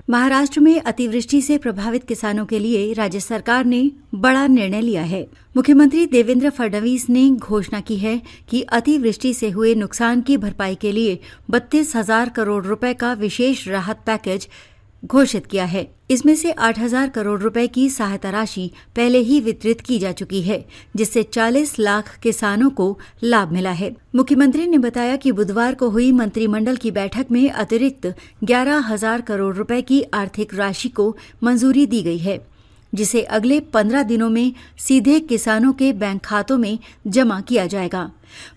महाराष्ट्र में अतिवृष्टि से प्रभावित किसानों के लिए राज्य सरकार ने बड़ा निर्णय लिया है। मुख्यमंत्री देवेंद्र फडणवीस ने घोषणा की है कि अतिवृष्टि से हुए नुकसान की भरपाई के लिए 32,000 करोड़ रुपए का विशेष राहत पैकेज घोषित किया है। इसमें से 8,000 करोड़ रुपए की सहायता राशि पहले ही वितरित की जा चुकी है, जिससे 40 लाख किसानों को लाभ मिला है। मुख्यमंत्री ने बताया कि बुधवार को हुई मंत्रिमंडल की बैठक में अतिरिक्त 11,000 करोड़ रुपए की आर्थिक राशि को मंजूरी दी गई है, जिसे अगले 15 दिनों में सीधे किसानों के बैंक खातों में जमा किया जाएगा।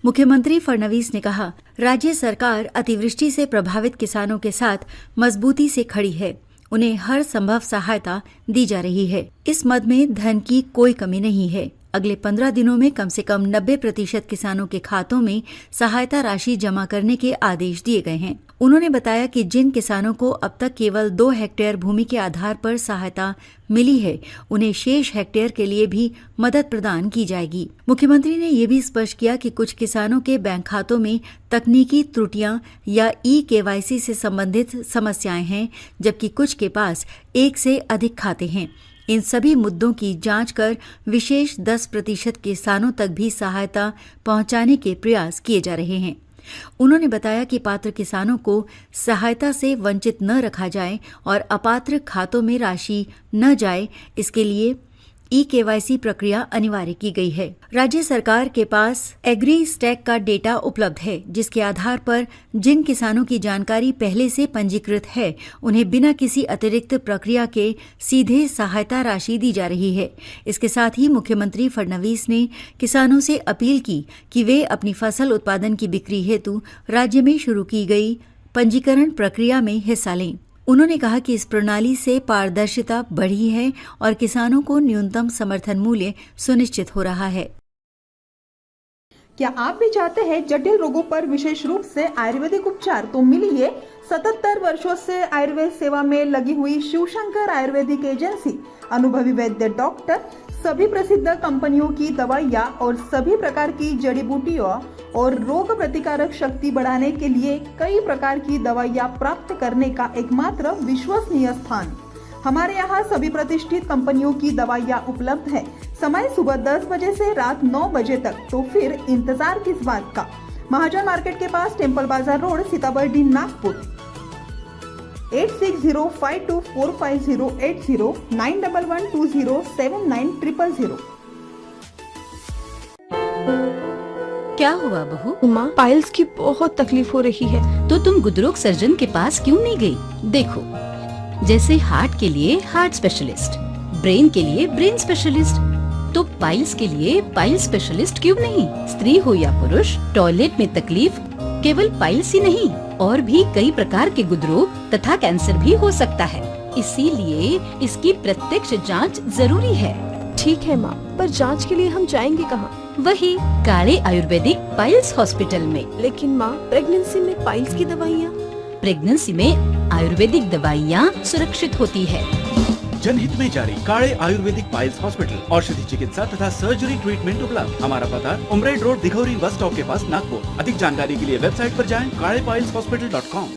मुख्यमंत्री फडणवीस ने कहा, राज्य सरकार अतिवृष्टि से प्रभावित किसानों के साथ मजबूती से खड़ी है। उन्हें हर संभव सहायता दी जा रही है। इस मद में धन की कोई कमी नहीं है। अगले 15 दिनों में कम से कम 90% किसानों के खातों में सहायता राशि जमा करने के आदेश दिए गए हैं। उन्होंने बताया कि जिन किसानों को अब तक केवल 2 हेक्टेयर भूमि के आधार पर सहायता मिली है, उन्हें शेष हेक्टेयर के लिए भी मदद प्रदान की जाएगी। मुख्यमंत्री ने ये भी स्पष्ट किया कि कुछ किसानों के बैंक खातों में तकनीकी त्रुटियां या ई-केवाईसी से संबंधित समस्याएं हैं, जबकि कुछ के पास 1 से अधिक खाते हैं। इन सभी मुद्दों की जांच कर विशेष 10% किसानों तक भी सहायता पहुंचाने के प्रयास किए जा रहे हैं। उन्होंने बताया कि पात्र किसानों को सहायता से वंचित न रखा जाए और अपात्र खातों में राशि न जाए, इसके लिए ई-केवाईसी प्रक्रिया अनिवार्य की गई है। राज्य सरकार के पास एग्री स्टैक का डेटा उपलब्ध है, जिसके आधार पर जिन किसानों की जानकारी पहले से पंजीकृत है, उन्हें बिना किसी अतिरिक्त प्रक्रिया के सीधे सहायता राशि दी जा रही है। इसके साथ ही मुख्यमंत्री फडणवीस ने किसानों से अपील की कि वे अपनी फसल उत्पादन की बिक्री हेतु राज्य में शुरू की गई पंजीकरण प्रक्रिया में हिस्सा लें। उन्होंने कहा कि इस प्रणाली से पारदर्शिता बढ़ी है और किसानों को न्यूनतम समर्थन मूल्य सुनिश्चित हो रहा है। क्या आप भी चाहते हैं जटिल रोगों पर विशेष रूप से आयुर्वेदिक उपचार? तो मिलिए 77 वर्षों से आयुर्वेद सेवा में लगी हुई शिवशंकर आयुर्वेदिक एजेंसी। अनुभवी वैद्य डॉक्टर, सभी प्रसिद्ध कंपनियों की दवाइयाँ और सभी प्रकार की जड़ी बूटियों और रोग प्रतिकारक शक्ति बढ़ाने के लिए कई प्रकार की दवाइयाँ प्राप्त करने का एकमात्र विश्वसनीय स्थान। हमारे यहाँ सभी प्रतिष्ठित कंपनियों की दवाइयाँ उपलब्ध है। समय सुबह 10 बजे से रात 9 बजे तक, तो फिर इंतजार किस बात का। महाजन मार्केट के पास, टेम्पल बाजार रोड, सीताबर्डी, नागपुर। 8605245080 9112079000। क्या हुआ बहू? माँ, पाइल्स की बहुत तकलीफ हो रही है। तो तुम गुदरोग सर्जन के पास क्यों नहीं गई? देखो, जैसे हार्ट के लिए हार्ट स्पेशलिस्ट, ब्रेन के लिए ब्रेन स्पेशलिस्ट, तो पाइल्स के लिए पाइल स्पेशलिस्ट क्यों नहीं? स्त्री हो या पुरुष, टॉयलेट में तकलीफ केवल पाइल्स ही नहीं, और भी कई प्रकार के गुदरोग तथा कैंसर भी हो सकता है। इसीलिए इसकी प्रत्यक्ष जांच जरूरी है। ठीक है माँ, पर जांच के लिए हम जाएंगे कहाँ? वही काले आयुर्वेदिक पाइल्स हॉस्पिटल में। लेकिन माँ, प्रेगनेंसी में पाइल्स की दवाइयाँ? प्रेगनेंसी में आयुर्वेदिक दवाइयाँ सुरक्षित होती है। जनहित में जारी। काड़े आयुर्वेदिक पाइल्स हॉस्पिटल, औषधि चिकित्सा तथा सर्जरी ट्रीटमेंट उपलब्ध। हमारा पता उमरेड रोड, दिघौरी बस स्टॉप के पास, नागपुर। अधिक जानकारी के लिए वेबसाइट पर जाएं karepailshhospital.com।